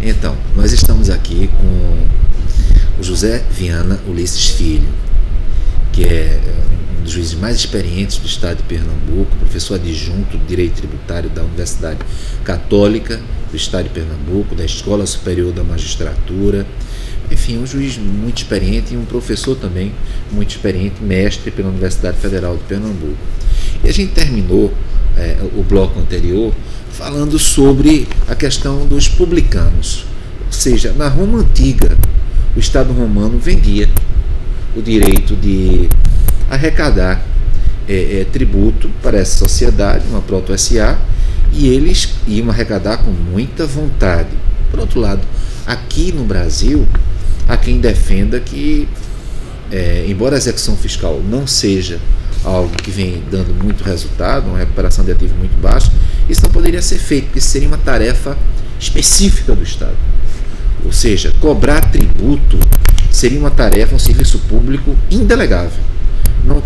Então, nós estamos aqui com o José Viana Ulisses Filho, que é um dos juízes mais experientes do estado de Pernambuco, professor adjunto de Direito Tributário da Universidade Católica do estado de Pernambuco, da Escola Superior da Magistratura. Enfim, um juiz muito experiente e um professor também muito experiente, mestre pela Universidade Federal de Pernambuco. E a gente terminou o bloco anterior falando sobre a questão dos publicanos. Ou seja, na Roma Antiga, o Estado romano vendia o direito de arrecadar tributo para essa sociedade, uma proto-SA, e eles iam arrecadar com muita vontade. Por outro lado, aqui no Brasil, há quem defenda que, embora a execução fiscal não seja algo que vem dando muito resultado, uma recuperação de ativo muito baixa, isso não poderia ser feito, porque seria uma tarefa específica do Estado. Ou seja, cobrar tributo seria uma tarefa, um serviço público indelegável,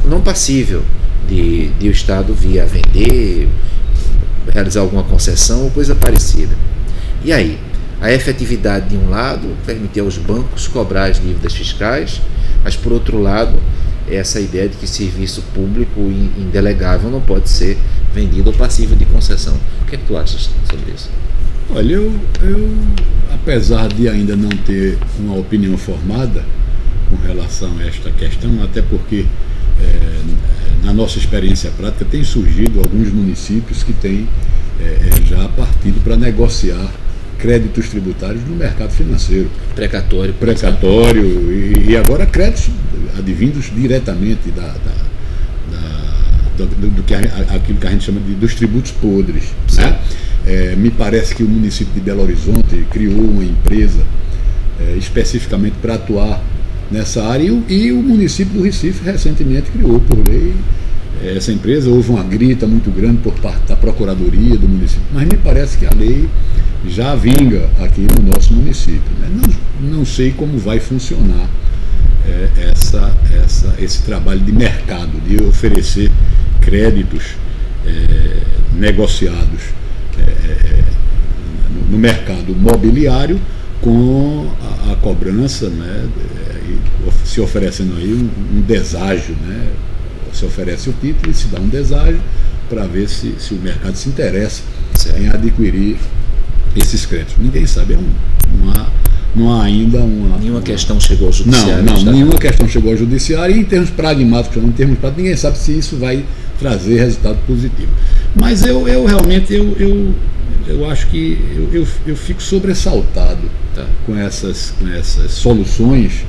não passível de o Estado vir a vender, realizar alguma concessão ou coisa parecida. E aí, a efetividade de um lado permitir aos bancos cobrar as dívidas fiscais, mas por outro lado, essa ideia de que serviço público indelegável não pode ser vendido ou passível de concessão. O que é que tu achas sobre isso? Olha, eu apesar de ainda não ter uma opinião formada com relação a esta questão, até porque na nossa experiência prática tem surgido alguns municípios que têm já partido para negociar créditos tributários no mercado financeiro. Precatório. E agora créditos advindos diretamente aquilo que a gente chama dos tributos podres. Né? Me parece que o município de Belo Horizonte criou uma empresa especificamente para atuar nessa área, e o município do Recife recentemente criou por lei essa empresa. Houve uma grita muito grande por parte da Procuradoria do município, mas me parece que a lei já vinga aqui no nosso município. Né? Não sei como vai funcionar esse trabalho de mercado, de oferecer créditos negociados no mercado mobiliário com a cobrança, né, se oferecendo aí um deságio, né? Se oferece o título e se dá um deságio para ver se o mercado se interessa em adquirir esses créditos. Ninguém sabe, não há ainda nenhuma questão chegou ao judiciário. Não, nenhuma questão chegou ao judiciário, e em termos pragmáticos, ninguém sabe se isso vai trazer resultado positivo. Mas eu realmente eu acho que eu fico sobressaltado com essas soluções,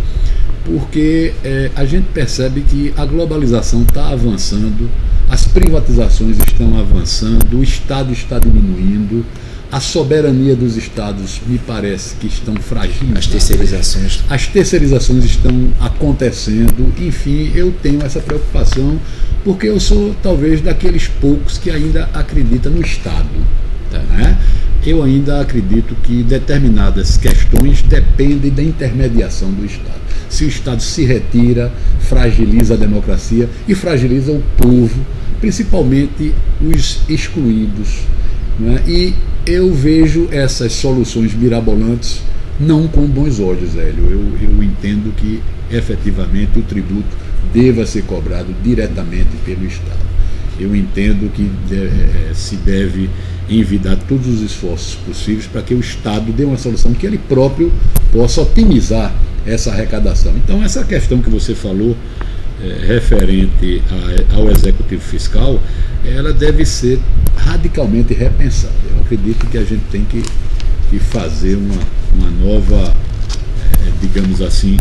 porque a gente percebe que a globalização está avançando, as privatizações estão avançando, o Estado está diminuindo, a soberania dos Estados me parece que estão fragilizadas. As terceirizações estão acontecendo. Enfim, eu tenho essa preocupação, porque eu sou talvez daqueles poucos que ainda acredita no Estado. Né? Eu ainda acredito que determinadas questões dependem da intermediação do Estado. Se o Estado se retira, fragiliza a democracia e fragiliza o povo, principalmente os excluídos. Né? E eu vejo essas soluções mirabolantes não com bons olhos, Hélio. Eu entendo que efetivamente o tributo deva ser cobrado diretamente pelo Estado. Eu entendo que se deve envidar todos os esforços possíveis para que o Estado dê uma solução que ele próprio possa otimizar essa arrecadação. Então, essa questão que você falou referente ao Executivo Fiscal, ela deve ser radicalmente repensada. Eu acredito que a gente tem que fazer uma nova, digamos assim,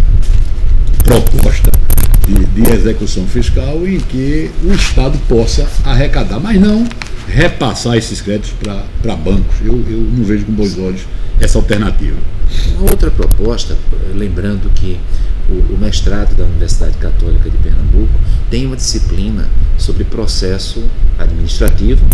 proposta de execução fiscal em que o Estado possa arrecadar, mas não repassar esses créditos para bancos. Eu não vejo com bons olhos essa alternativa. Uma outra proposta, lembrando que o mestrado da Universidade Católica de Pernambuco tem uma disciplina sobre processo administrativo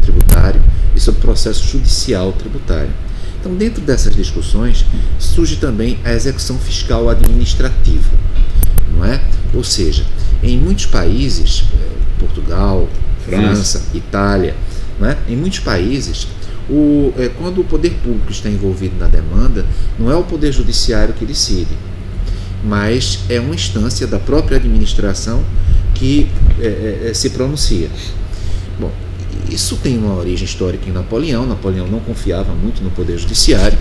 tributário e sobre processo judicial tributário. Então, dentro dessas discussões, surge também a execução fiscal administrativa, não é? Ou seja, em muitos países, Portugal, França, Itália, não é? Em muitos países, Quando o poder público está envolvido na demanda, não é o poder judiciário que decide, mas é uma instância da própria administração que se pronuncia. Bom, isso tem uma origem histórica em Napoleão. Napoleão não confiava muito no poder judiciário,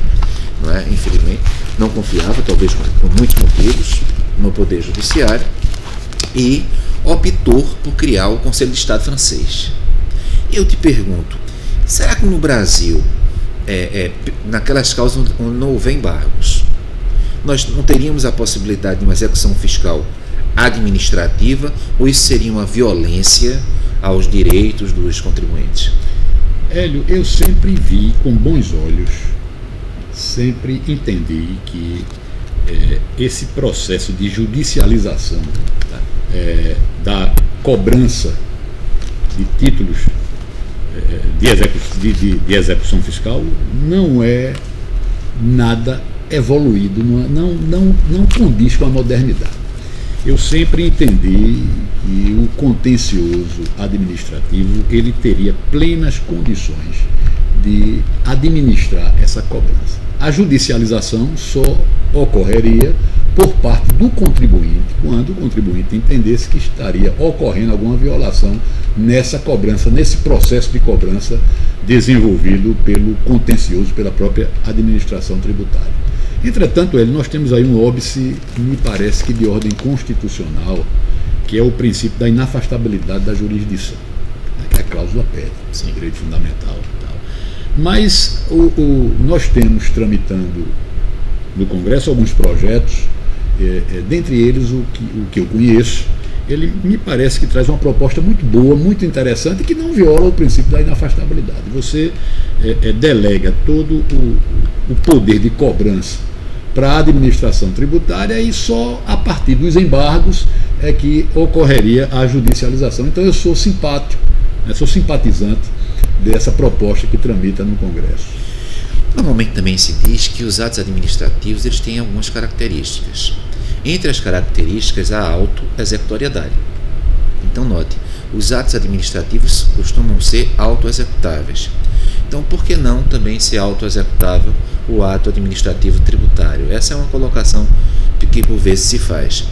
não é? Infelizmente, não confiava, talvez por muitos motivos, no poder judiciário, e optou por criar o Conselho de Estado francês. Eu te pergunto, será que no Brasil, naquelas causas onde não houver embargos, nós não teríamos a possibilidade de uma execução fiscal administrativa, ou isso seria uma violência aos direitos dos contribuintes? Hélio, eu sempre vi com bons olhos, sempre entendi que esse processo de judicialização da cobrança de títulos de execução fiscal não é nada evoluído, não condiz com a modernidade. Eu sempre entendi que o contencioso administrativo ele teria plenas condições de administrar essa cobrança. A judicialização só ocorreria por parte do contribuinte, quando o contribuinte entendesse que estaria ocorrendo alguma violação nessa cobrança, nesse processo de cobrança desenvolvido pelo contencioso, pela própria administração tributária. Entretanto, nós temos aí um óbice, me parece que de ordem constitucional, que é o princípio da inafastabilidade da jurisdição, que é a cláusula PED, direito fundamental e tal. Mas nós temos tramitando no Congresso alguns projetos, dentre eles o que eu conheço, ele me parece que traz uma proposta muito boa, muito interessante, que não viola o princípio da inafastabilidade. Você delega todo o poder de cobrança para a administração tributária e só a partir dos embargos é que ocorreria a judicialização. Então eu sou simpático, sou simpatizante dessa proposta que tramita no Congresso. Normalmente também se diz que os atos administrativos eles têm algumas características. Entre as características, a auto-executoriedade. Então, note, os atos administrativos costumam ser auto-executáveis. Então, por que não também ser auto-executável o ato administrativo tributário? Essa é uma colocação que por vezes se faz.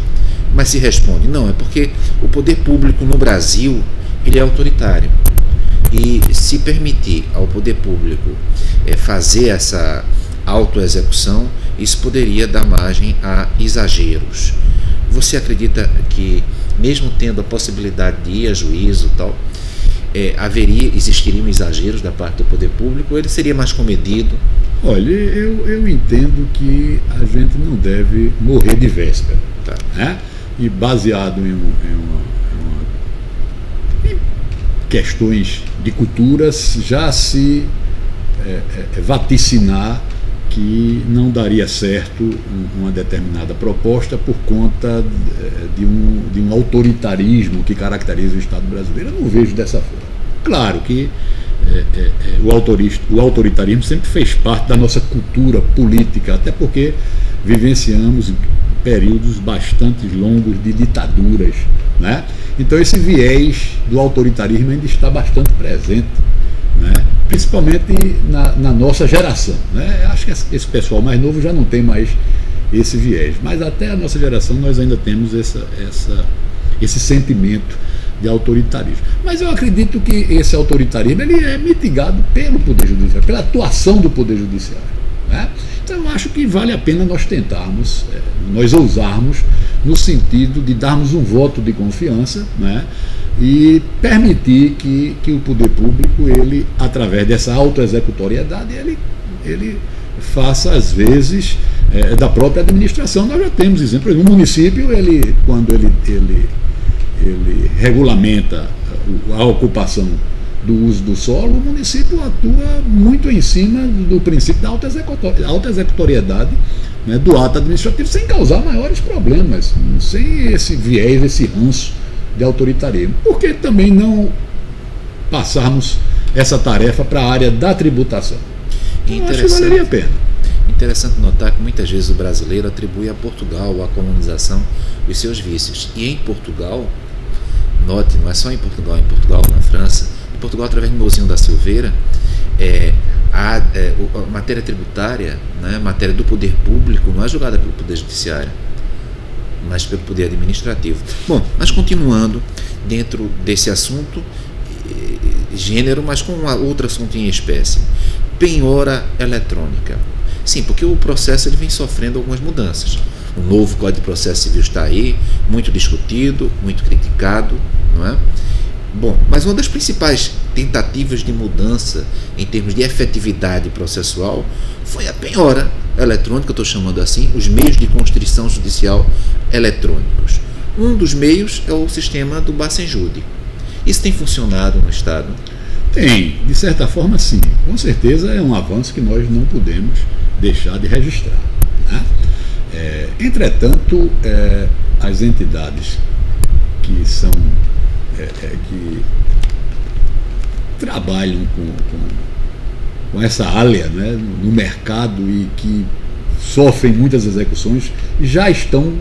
Mas se responde, não, é porque o poder público no Brasil ele é autoritário. E se permitir ao poder público fazer essa autoexecução, isso poderia dar margem a exageros. Você acredita que, mesmo tendo a possibilidade de ir a juízo e tal, existiriam exageros da parte do poder público, ou ele seria mais comedido? Olha, eu entendo que a gente não deve morrer de véspera. Tá. Né? E baseado em questões de culturas, já se vaticinar que não daria certo uma determinada proposta por conta de um autoritarismo que caracteriza o Estado brasileiro. Eu não vejo dessa forma. Claro que o autoritarismo sempre fez parte da nossa cultura política, até porque vivenciamos períodos bastante longos de ditaduras, né? Então esse viés do autoritarismo ainda está bastante presente, né? Principalmente na nossa geração, né? Acho que esse pessoal mais novo já não tem mais esse viés, mas até a nossa geração nós ainda temos esse sentimento de autoritarismo. Mas eu acredito que esse autoritarismo ele é mitigado pelo Poder Judiciário, pela atuação do Poder Judiciário, né? Então eu acho que vale a pena nós tentarmos, nós ousarmos no sentido de darmos um voto de confiança, né? E permitir que o poder público, ele, através dessa autoexecutoriedade, ele faça, às vezes, da própria administração. Nós já temos exemplos. No município, quando ele regulamenta a ocupação do uso do solo, o município atua muito em cima do princípio da autoexecutoriedade, né, do ato administrativo, sem causar maiores problemas, sem esse viés, esse ranço de autoritarismo. Por que também não passarmos essa tarefa para a área da tributação? Eu acho que valeria a pena. Interessante notar que muitas vezes o brasileiro atribui a Portugal, a colonização, os seus vícios. E em Portugal, note, não é só em Portugal, na França, em Portugal, através do Mouzinho da Silveira, a matéria tributária, né, matéria do poder público, não é julgada pelo Poder Judiciário, mas pelo Poder Administrativo. Bom, mas continuando dentro desse assunto, gênero, mas com outro assunto em espécie, penhora eletrônica. Sim, porque o processo ele vem sofrendo algumas mudanças. O novo Código de Processo Civil está aí, muito discutido, muito criticado, não é? Bom, mas uma das principais tentativas de mudança em termos de efetividade processual foi a penhora eletrônica, eu estou chamando assim, os meios de constrição judicial eletrônicos. Um dos meios é o sistema do Bacenjude. Isso tem funcionado no Estado? Tem, de certa forma sim. Com certeza é um avanço que nós não podemos deixar de registrar, né? Entretanto, as entidades que são que trabalham com essa área, né, no mercado e que sofrem muitas execuções já estão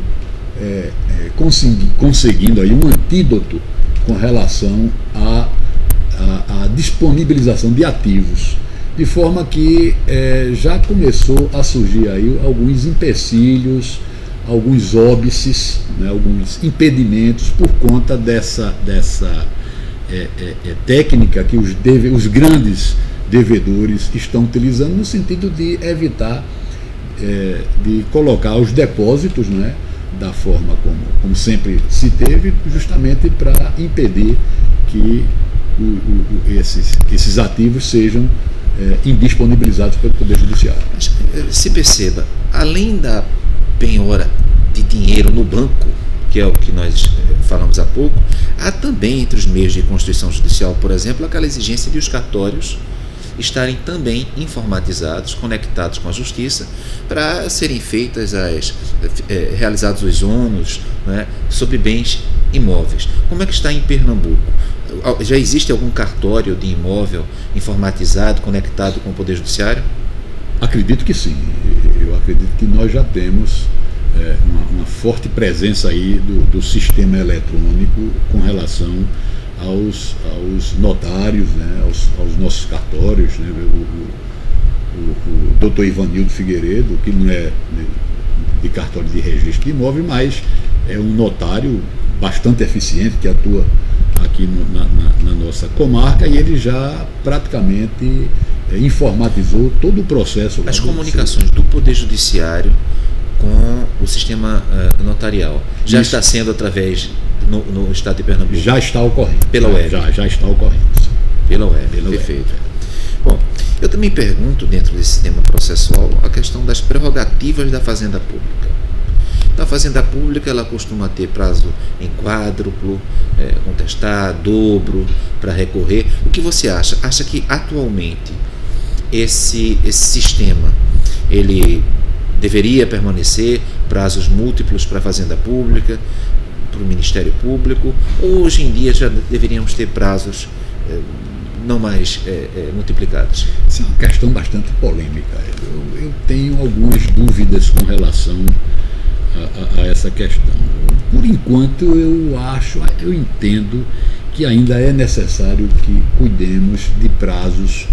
conseguindo aí um antídoto com relação à disponibilização de ativos, de forma que já começou a surgir aí alguns empecilhos, alguns óbices, né, alguns impedimentos por conta dessa técnica que os grandes devedores estão utilizando no sentido de evitar de colocar os depósitos, né, da forma como sempre se teve, justamente para impedir que esses ativos sejam indisponibilizados pelo Poder Judiciário. Se perceba, além da penhora de dinheiro no banco, que é o que nós falamos há pouco, há também entre os meios de constituição judicial, por exemplo, aquela exigência de os cartórios estarem também informatizados, conectados com a justiça, para serem feitas realizados os ônus, né, sobre bens imóveis. Como é que está em Pernambuco? Já existe algum cartório de imóvel informatizado, conectado com o Poder Judiciário? Acredito que sim. Eu acredito que nós já temos uma forte presença aí do sistema eletrônico com relação aos notários, né, aos nossos cartórios, né, o doutor Ivanildo Figueiredo, que não é de cartório de registro de imóvel, mas é um notário bastante eficiente que atua aqui na nossa comarca, e ele já praticamente informatizou todo o processo. As comunicações do Poder Judiciário com o sistema notarial já está sendo através no Estado de Pernambuco? Já está ocorrendo. Pela web? Já está ocorrendo. Pela web, perfeito. Bom, eu também pergunto, dentro desse sistema processual, a questão das prerrogativas da Fazenda Pública. Na Fazenda Pública, ela costuma ter prazo em quádruplo, contestar, dobro, para recorrer. O que você acha? Acha que atualmente esse sistema ele deveria permanecer, prazos múltiplos para a Fazenda Pública, para o Ministério Público, ou hoje em dia já deveríamos ter prazos não mais multiplicados? Sim, é uma questão bastante polêmica. Eu tenho algumas dúvidas com relação a essa questão. Por enquanto, eu entendo que ainda é necessário que cuidemos de prazos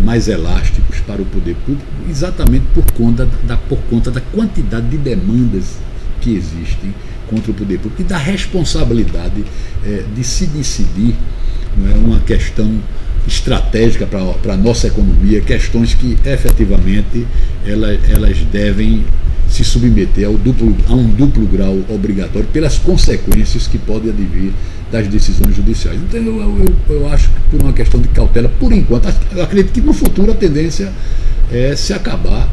mais elásticos para o poder público, exatamente por conta da quantidade de demandas que existem contra o poder público e da responsabilidade de se decidir, não é, uma questão estratégica para a nossa economia, questões que efetivamente elas devem se submeter a um duplo grau obrigatório pelas consequências que podem advir das decisões judiciais. Então eu acho que por uma questão de cautela, por enquanto, eu acredito que no futuro a tendência é se acabar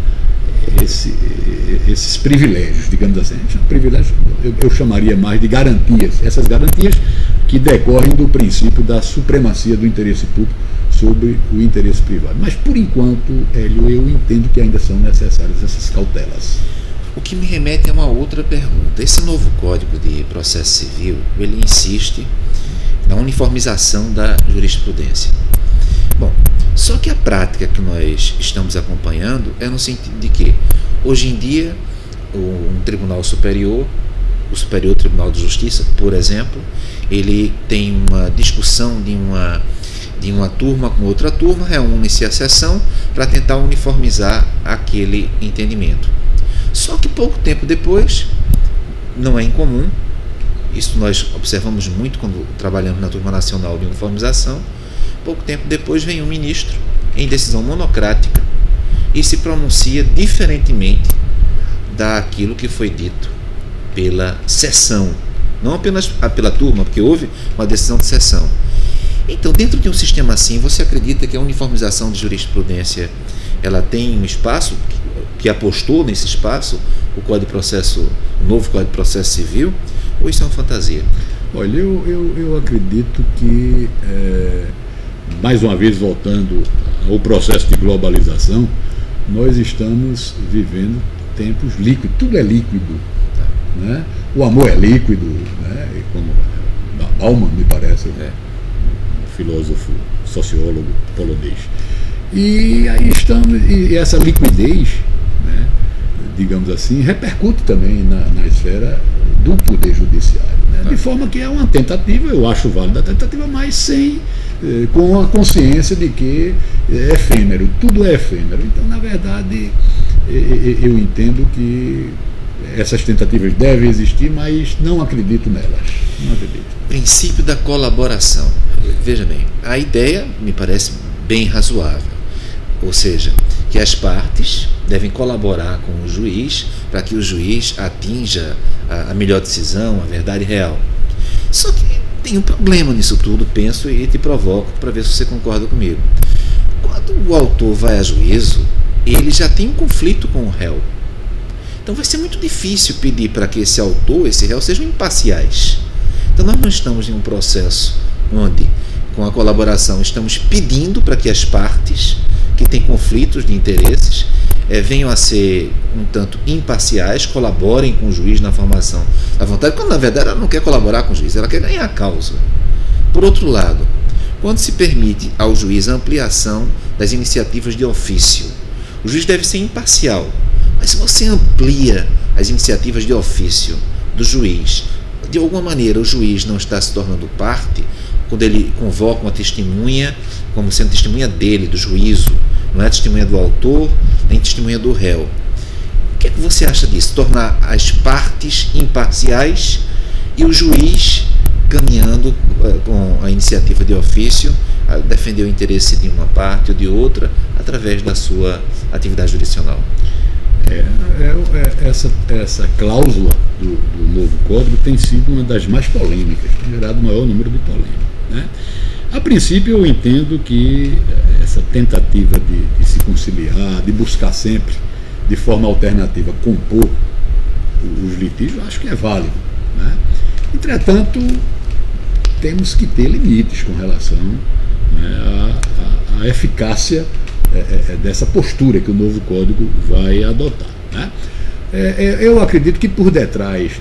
esses privilégios, digamos assim. Privilégios eu chamaria mais de garantias, essas garantias que decorrem do princípio da supremacia do interesse público sobre o interesse privado. Mas por enquanto, Hélio, eu entendo que ainda são necessárias essas cautelas. O que me remete a uma outra pergunta. Esse novo Código de Processo Civil, ele insiste na uniformização da jurisprudência. Bom, só que a prática que nós estamos acompanhando é no sentido de que, hoje em dia, um tribunal superior, o Superior Tribunal de Justiça, por exemplo, ele tem uma discussão de uma de uma turma com outra turma, reúne-se a sessão para tentar uniformizar aquele entendimento. Só que pouco tempo depois, não é incomum, isso nós observamos muito quando trabalhamos na Turma Nacional de Uniformização, pouco tempo depois vem um ministro, em decisão monocrática, e se pronuncia diferentemente daquilo que foi dito pela sessão, não apenas pela turma, porque houve uma decisão de sessão. Então, dentro de um sistema assim, você acredita que a uniformização de jurisprudência ela tem um espaço, que apostou nesse espaço, o novo Código de Processo Civil, ou isso é uma fantasia? Olha, eu acredito que, mais uma vez voltando ao processo de globalização, nós estamos vivendo tempos líquidos, tudo é líquido, né? O amor é líquido, né? Como Bauman, me parece, um filósofo, sociólogo polonês. E aí estamos, e essa liquidez, né, digamos assim, repercute também na esfera do Poder Judiciário, né? De forma que é uma tentativa, eu acho válida a tentativa, mas com a consciência de que é efêmero, tudo é efêmero. Então, na verdade, eu entendo que essas tentativas devem existir, mas não acredito nelas. Não acredito. Princípio da colaboração. Veja bem, a ideia me parece bem razoável. Ou seja, que as partes devem colaborar com o juiz para que o juiz atinja a melhor decisão, a verdade real. Só que tem um problema nisso tudo, penso, e te provoco para ver se você concorda comigo. Quando o autor vai a juízo, ele já tem um conflito com o réu. Então vai ser muito difícil pedir para que esse autor, esse réu, sejam imparciais. Então nós não estamos em um processo onde, com a colaboração, estamos pedindo para que as partes que têm conflitos de interesses venham a ser um tanto imparciais, colaborem com o juiz na formação da vontade, quando na verdade ela não quer colaborar com o juiz, ela quer ganhar a causa. Por outro lado, quando se permite ao juiz a ampliação das iniciativas de ofício, o juiz deve ser imparcial, mas se você amplia as iniciativas de ofício do juiz, de alguma maneira o juiz não está se tornando parte, quando ele convoca uma testemunha como sendo testemunha dele, do juízo, não é testemunha do autor, nem testemunha do réu. O que é que você acha disso? Tornar as partes imparciais e o juiz caminhando com a iniciativa de ofício a defender o interesse de uma parte ou de outra através da sua atividade jurisdicional. Essa cláusula do novo código tem sido uma das mais polêmicas, tem gerado o maior número de polêmicas, né? A princípio eu entendo que essa tentativa de se conciliar, de buscar sempre de forma alternativa compor os litígios, eu acho que é válido, né? Entretanto, temos que ter limites com relação, né, à eficácia dessa postura que o novo código vai adotar, né? Eu acredito que por detrás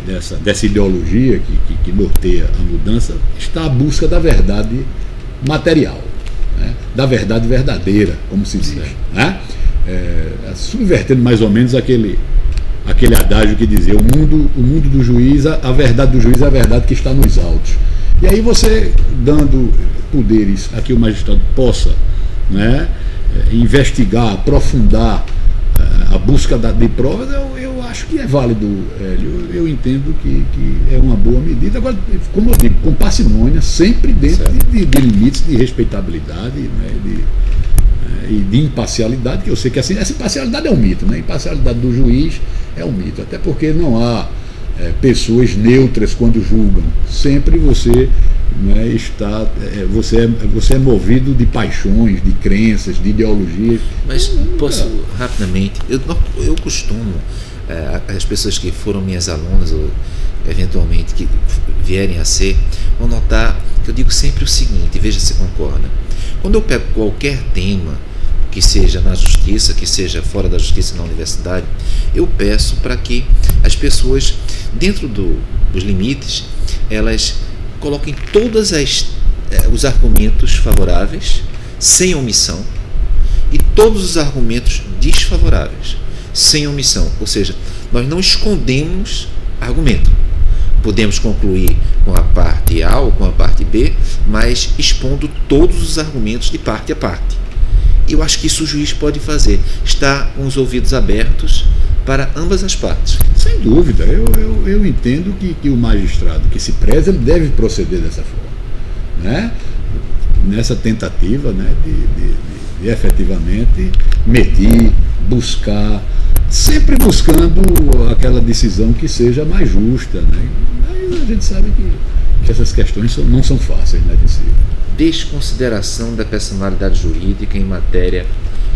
dessa ideologia que norteia a mudança está a busca da verdade material, né? Da verdade verdadeira, como se diz, né? Subvertendo mais ou menos aquele adágio que dizia o mundo do juiz, a verdade do juiz é a verdade que está nos autos. E aí você, dando poderes a que o magistrado possa, né, investigar, aprofundar a busca de provas, eu acho que é válido, Hélio. Eu entendo que é uma boa medida. Agora, como eu digo, com parcimônia, sempre dentro de limites de respeitabilidade, né, e de imparcialidade, que eu sei que assim, essa imparcialidade é um mito, né? A imparcialidade do juiz é um mito, até porque não há pessoas neutras quando julgam. Sempre você, né, você é movido de paixões, de crenças, de ideologias. Mas posso rapidamente, eu costumo, as pessoas que foram minhas alunas ou eventualmente que vierem a ser, vão notar que eu digo sempre o seguinte, veja se concorda. Quando eu pego qualquer tema, que seja na justiça, que seja fora da justiça na universidade, eu peço para que as pessoas, dentro dos limites, elas coloquem todos os argumentos favoráveis, sem omissão, e todos os argumentos desfavoráveis, sem omissão. Ou seja, nós não escondemos argumento. Podemos concluir com a parte A ou com a parte B, mas expondo todos os argumentos de parte a parte. Eu acho que isso o juiz pode fazer, estar com os ouvidos abertos para ambas as partes. Sem dúvida, eu entendo que o magistrado que se preza, ele deve proceder dessa forma, né? Nessa tentativa, né, de efetivamente medir, buscar, sempre buscando aquela decisão que seja mais justa, né? Mas a gente sabe que essas questões não são fáceis, né, de si. Desconsideração da personalidade jurídica em matéria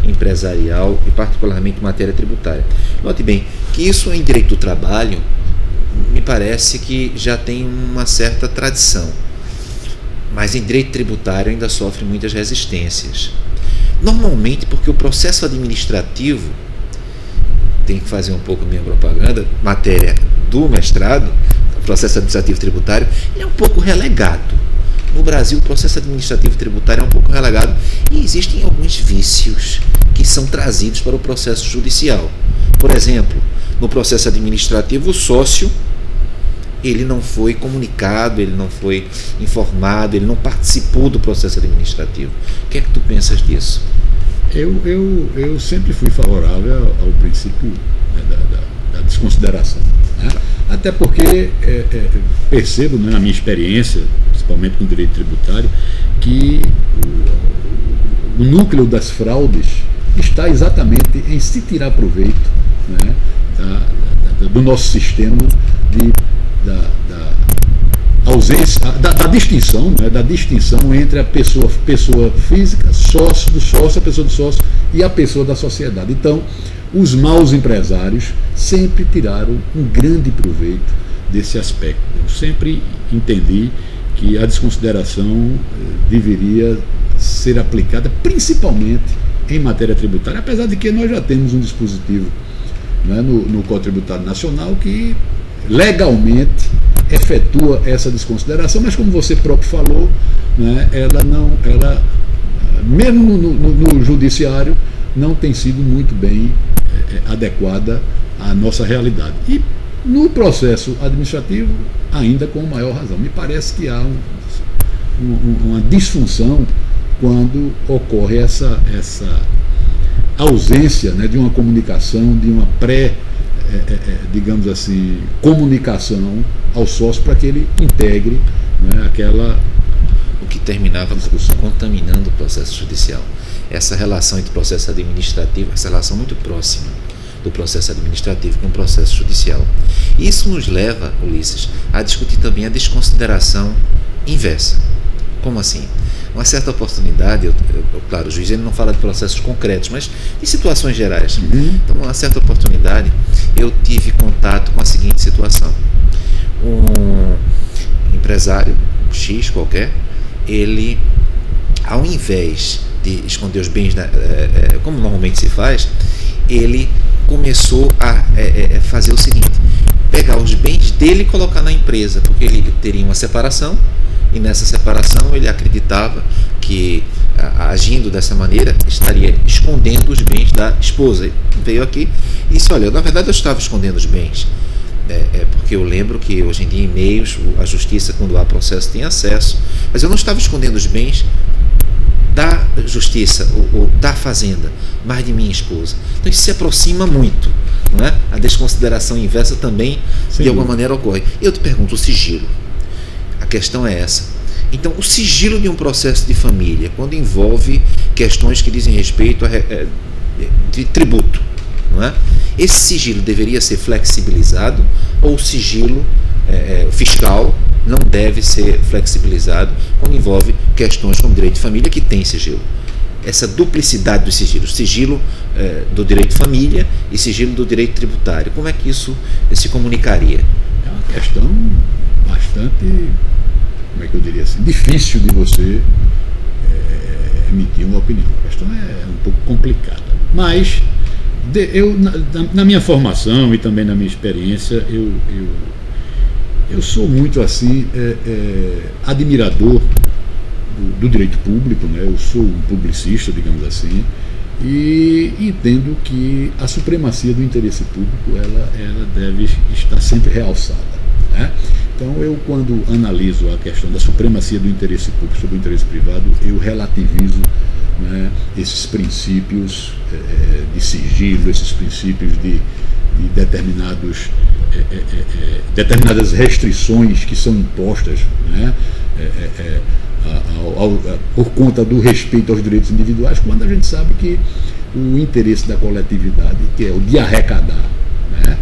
empresarial e particularmente em matéria tributária. Note bem que isso em direito do trabalho me parece que já tem uma certa tradição, mas em direito tributário ainda sofre muitas resistências. Normalmente porque o processo administrativo, tem que fazer um pouco minha propaganda, matéria do mestrado, o processo administrativo tributário, ele é um pouco relegado. No Brasil, o processo administrativo tributário é um pouco relegado e existem alguns vícios que são trazidos para o processo judicial. Por exemplo, no processo administrativo, o sócio, ele não foi comunicado, ele não foi informado, ele não participou do processo administrativo. O que é que tu pensas disso? Eu sempre fui favorável ao princípio, né, da desconsideração, né? Até porque percebo, né, na minha experiência, principalmente com o direito tributário, que o núcleo das fraudes está exatamente em se tirar proveito, né, do nosso sistema da ausência, da distinção, né, da distinção entre a pessoa física, sócio do sócio, a pessoa do sócio e a pessoa da sociedade. Então, os maus empresários sempre tiraram um grande proveito desse aspecto. Eu sempre entendi que a desconsideração deveria ser aplicada principalmente em matéria tributária, apesar de que nós já temos um dispositivo, né, no Código Tributário Nacional que legalmente efetua essa desconsideração, mas como você próprio falou, né, ela mesmo no judiciário não tem sido muito bem adequada à nossa realidade. E no processo administrativo, ainda com maior razão. Me parece que há uma disfunção quando ocorre essa ausência, né, de uma comunicação, de uma digamos assim, comunicação ao sócio para que ele integre, né, o que terminava contaminando o processo judicial. Essa relação entre o processo administrativo, essa relação muito próxima do processo administrativo com o processo judicial. Isso nos leva, Ulisses, a discutir também a desconsideração inversa. Como assim? Uma certa oportunidade, claro, o juiz ele não fala de processos concretos, mas de situações gerais. Então, uma certa oportunidade, eu tive contato com a seguinte situação. Um empresário X qualquer, ele, ao invés de esconder os bens, como normalmente se faz, ele começou a fazer o seguinte: pegar os bens dele e colocar na empresa, porque ele teria uma separação, e nessa separação ele acreditava que, agindo dessa maneira, estaria escondendo os bens da esposa. Ele veio aqui e disse: olha, na verdade eu estava escondendo os bens, porque eu lembro que hoje em dia e-mails, a justiça, quando há processo, tem acesso, mas eu não estava escondendo os bens da justiça ou da fazenda, mas de minha esposa. Então isso se aproxima muito, não é? A desconsideração inversa também, de alguma maneira, ocorre. Eu te pergunto, o sigilo, a questão é essa. Então, o sigilo de um processo de família, quando envolve questões que dizem respeito de tributo, não é? Esse sigilo deveria ser flexibilizado, ou o sigilo fiscal não deve ser flexibilizado quando envolve questões como direito de família, que tem sigilo. Essa duplicidade dos sigilos, sigilo do direito de família e sigilo do direito tributário, como é que isso se comunicaria? É uma questão bastante, como é que eu diria assim, difícil de você emitir uma opinião. A questão é um pouco complicada. Mas na minha formação e também na minha experiência, eu sou muito assim admirador do direito público, né? Eu sou um publicista, digamos assim, e entendo que a supremacia do interesse público ela deve estar sempre realçada. né? Então, eu, quando analiso a questão da supremacia do interesse público sobre o interesse privado, eu relativizo, né, esses princípios de sigilo, esses princípios de determinadas restrições que são impostas, né, por conta do respeito aos direitos individuais, quando a gente sabe que o interesse da coletividade, que é o de arrecadar, né,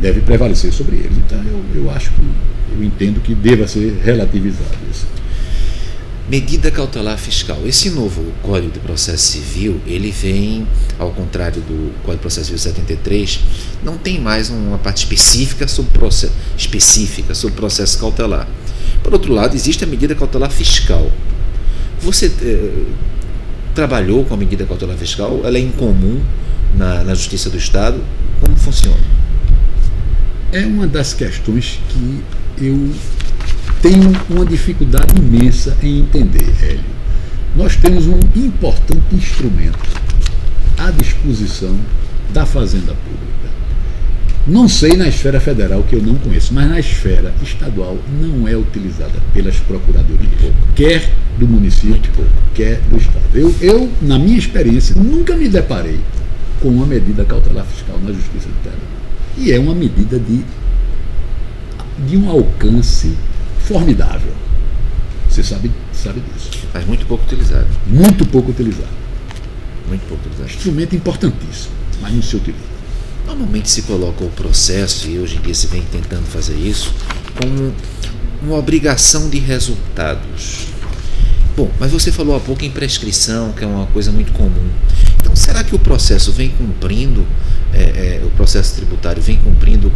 deve prevalecer sobre eles. Então, eu acho que, eu entendo que deva ser relativizado isso. Medida cautelar fiscal. Esse novo Código de Processo Civil, ele vem, ao contrário do Código de Processo Civil 73, não tem mais uma parte específica sobre processo cautelar. Por outro lado, existe a medida cautelar fiscal. Você trabalhou com a medida cautelar fiscal? Ela é incomum na Justiça do Estado? Como funciona? É uma das questões que eu tenho uma dificuldade imensa em entender, Hélio. Nós temos um importante instrumento à disposição da Fazenda Pública. Não sei na esfera federal, que eu não conheço, mas na esfera estadual não é utilizada pelas procuradorias, quer do município, quer do Estado. Eu, na minha experiência, nunca me deparei com uma medida cautelar fiscal na Justiça do Estado. E é uma medida de um alcance formidável. Você sabe disso. Mas muito pouco utilizado. Muito pouco utilizado. Muito pouco utilizado. Instrumento importantíssimo, mas não se utiliza. Normalmente se coloca o processo, e hoje em dia se vem tentando fazer isso, como uma obrigação de resultados. Bom, mas você falou há pouco em prescrição, que é uma coisa muito comum. Então, será que o processo vem cumprindo, o processo tributário vem cumprindo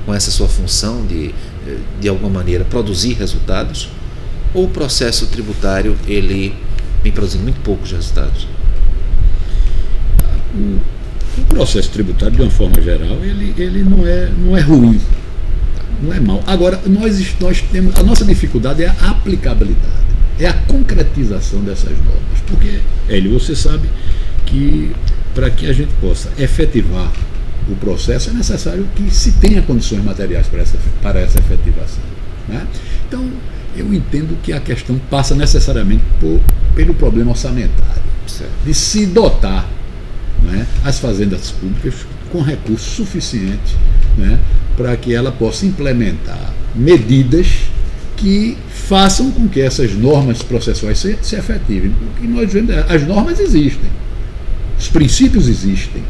com essa sua função de alguma maneira, produzir resultados? Ou o processo tributário, ele vem produzindo muito poucos resultados? O processo tributário, de uma forma geral, ele não é ruim, não é mau. Agora, nós temos, a nossa dificuldade é a aplicabilidade, é a concretização dessas normas. Porque, Hélio, você sabe que para que a gente possa efetivar o processo é necessário que se tenha condições materiais para essa efetivação, né? Então, eu entendo que a questão passa necessariamente pelo problema orçamentário, certo, de se dotar, né, as fazendas públicas com recursos suficientes, né, para que ela possa implementar medidas que façam com que essas normas processuais se efetivem. Porque nós vemos, as normas existem, os princípios existem,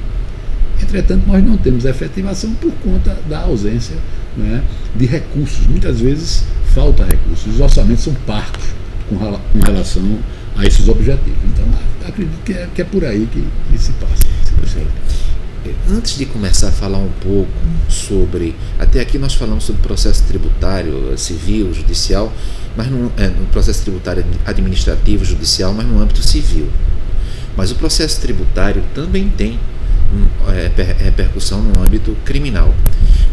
entretanto nós não temos efetivação por conta da ausência, né, de recursos. Muitas vezes falta recursos, os orçamentos são parcos com relação a esses objetivos. Então, acredito que é por aí que se passa. Antes de começar a falar um pouco sobre... Até aqui nós falamos sobre processo tributário, civil, judicial, mas no processo tributário administrativo, judicial, mas no âmbito civil. Mas o processo tributário também tem repercussão no âmbito criminal.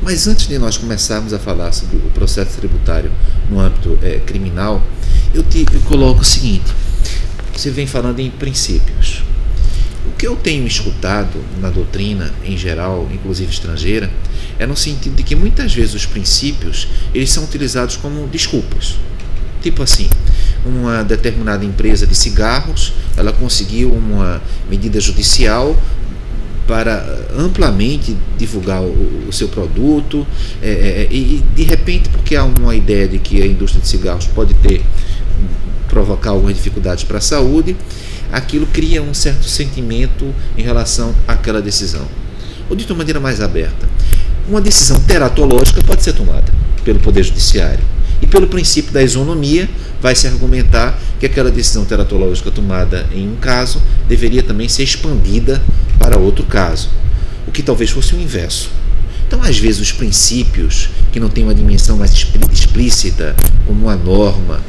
Mas antes de nós começarmos a falar sobre o processo tributário no âmbito criminal, eu coloco o seguinte: você vem falando em princípios. O que eu tenho escutado na doutrina em geral, inclusive estrangeira, é no sentido de que muitas vezes os princípios eles são utilizados como desculpas. Tipo assim, uma determinada empresa de cigarros, ela conseguiu uma medida judicial para amplamente divulgar o seu produto, e de repente, porque há uma ideia de que a indústria de cigarros pode provocar algumas dificuldades para a saúde, aquilo cria um certo sentimento em relação àquela decisão. Ou de uma maneira mais aberta, uma decisão teratológica pode ser tomada pelo Poder Judiciário, e pelo princípio da isonomia vai se argumentar que aquela decisão teratológica tomada em um caso deveria também ser expandida para outro caso, o que talvez fosse o inverso. Então, às vezes, os princípios que não têm uma dimensão mais explícita, como uma norma,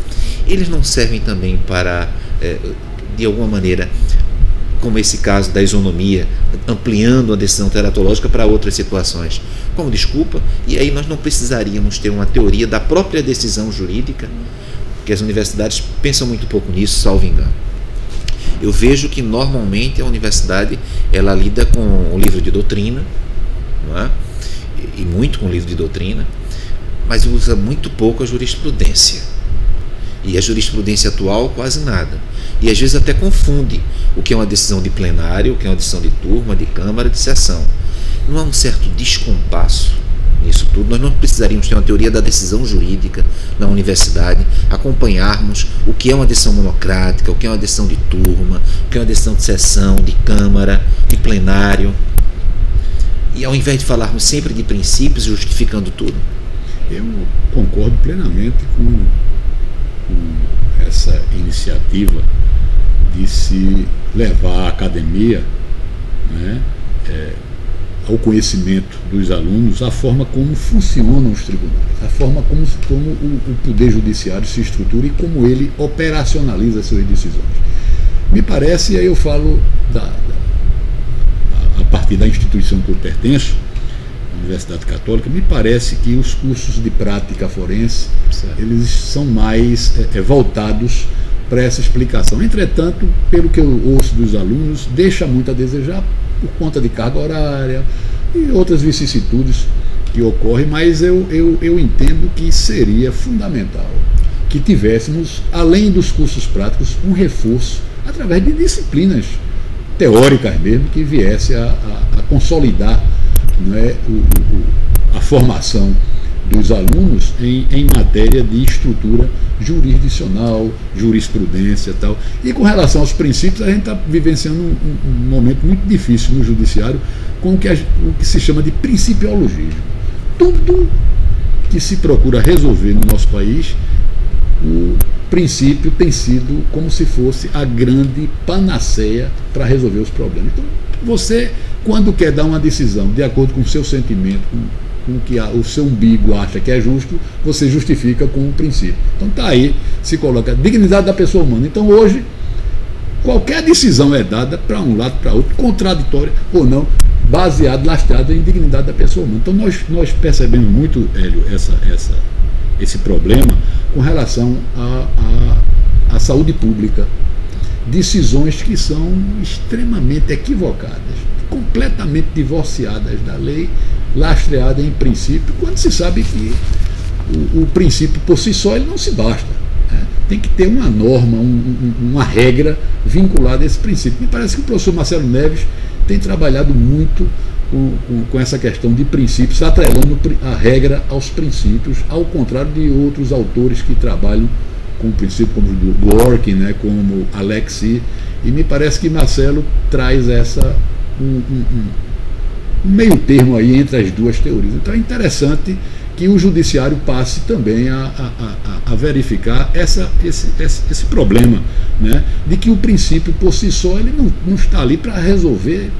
eles não servem também para, de alguma maneira, como esse caso da isonomia, ampliando a decisão teratológica para outras situações, como desculpa, e aí nós não precisaríamos ter uma teoria da própria decisão jurídica, que as universidades pensam muito pouco nisso, salvo engano. Eu vejo que normalmente a universidade ela lida com o livro de doutrina, não é? E muito com o livro de doutrina, mas usa muito pouco a jurisprudência. E a jurisprudência atual, quase nada. E às vezes até confunde o que é uma decisão de plenário, o que é uma decisão de turma, de câmara, de sessão. Não há um certo descompasso nisso tudo. Nós não precisaríamos ter uma teoria da decisão jurídica na universidade, acompanharmos o que é uma decisão monocrática, o que é uma decisão de turma, o que é uma decisão de sessão, de câmara, de plenário. E ao invés de falarmos sempre de princípios, justificando tudo. Eu concordo plenamente com essa iniciativa de se levar a academia, né, ao conhecimento dos alunos a forma como funcionam os tribunais, a forma como o Poder Judiciário se estrutura e como ele operacionaliza suas decisões. Me parece, e aí eu falo a partir da instituição que eu pertenço, a Universidade Católica, me parece que os cursos de prática forense, eles são mais voltados para essa explicação. Entretanto, pelo que eu ouço dos alunos, deixa muito a desejar por conta de carga horária e outras vicissitudes que ocorrem, mas eu entendo que seria fundamental que tivéssemos, além dos cursos práticos, um reforço através de disciplinas teóricas mesmo, que viesse a consolidar, não é, a formação dos alunos em matéria de estrutura jurisdicional, jurisprudência e tal. E com relação aos princípios, a gente está vivenciando um momento muito difícil no judiciário com o que se chama de principiologismo. Tudo que se procura resolver no nosso país, o princípio tem sido como se fosse a grande panaceia para resolver os problemas. Então, você, quando quer dar uma decisão de acordo com o seu sentimento, com o que o seu umbigo acha que é justo, você justifica com o princípio. Então está aí, se coloca a dignidade da pessoa humana. Então hoje, qualquer decisão é dada para um lado, para outro, contraditória ou não, baseado, lastreado em dignidade da pessoa humana. Então nós percebemos muito, Hélio, esse problema com relação à saúde pública. Decisões que são extremamente equivocadas, completamente divorciadas da lei, lastreada em princípio, quando se sabe que o princípio por si só ele não se basta, né? Tem que ter uma norma, uma regra vinculada a esse princípio. Me parece que o professor Marcelo Neves tem trabalhado muito com essa questão de princípios, atrelando a regra aos princípios, ao contrário de outros autores que trabalham com o princípio, como Dworkin, né, como Alexis, e me parece que Marcelo traz um meio termo aí entre as duas teorias. Então é interessante que o judiciário passe também a verificar esse problema, né, de que o princípio por si só ele não está ali para resolver,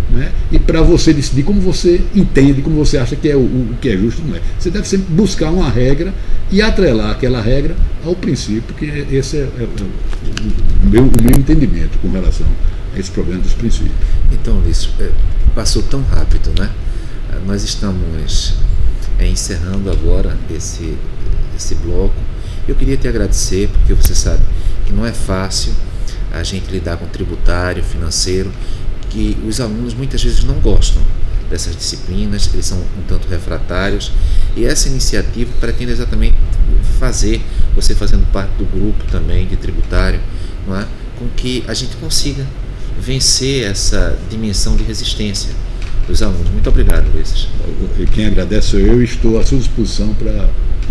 né, e para você decidir como você entende, como você acha que é o que é justo, não é. Você deve sempre buscar uma regra e atrelar aquela regra ao princípio, que esse é o meu entendimento com relação a esse problema dos princípios. Então, Ulisses, passou tão rápido, né? Nós estamos encerrando agora esse bloco. Eu queria te agradecer, porque você sabe que não é fácil a gente lidar com tributário, financeiro, que os alunos muitas vezes não gostam dessas disciplinas, eles são um tanto refratários, e essa iniciativa pretende exatamente fazer, você fazendo parte do grupo também de tributário, não é? Com que a gente consiga vencer essa dimensão de resistência dos alunos. Muito obrigado, Ulisses. Quem agradece sou eu, e estou à sua disposição para,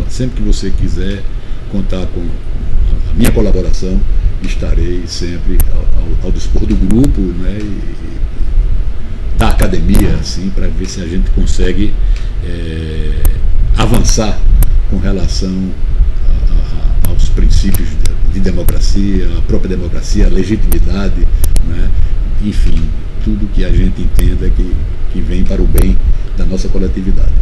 sempre que você quiser contar com a minha colaboração, estarei sempre ao dispor do grupo, né, e da academia, assim, para ver se a gente consegue avançar com relação aos princípios de democracia, a própria democracia, a legitimidade, né, enfim, tudo que a gente entenda que vem para o bem da nossa coletividade.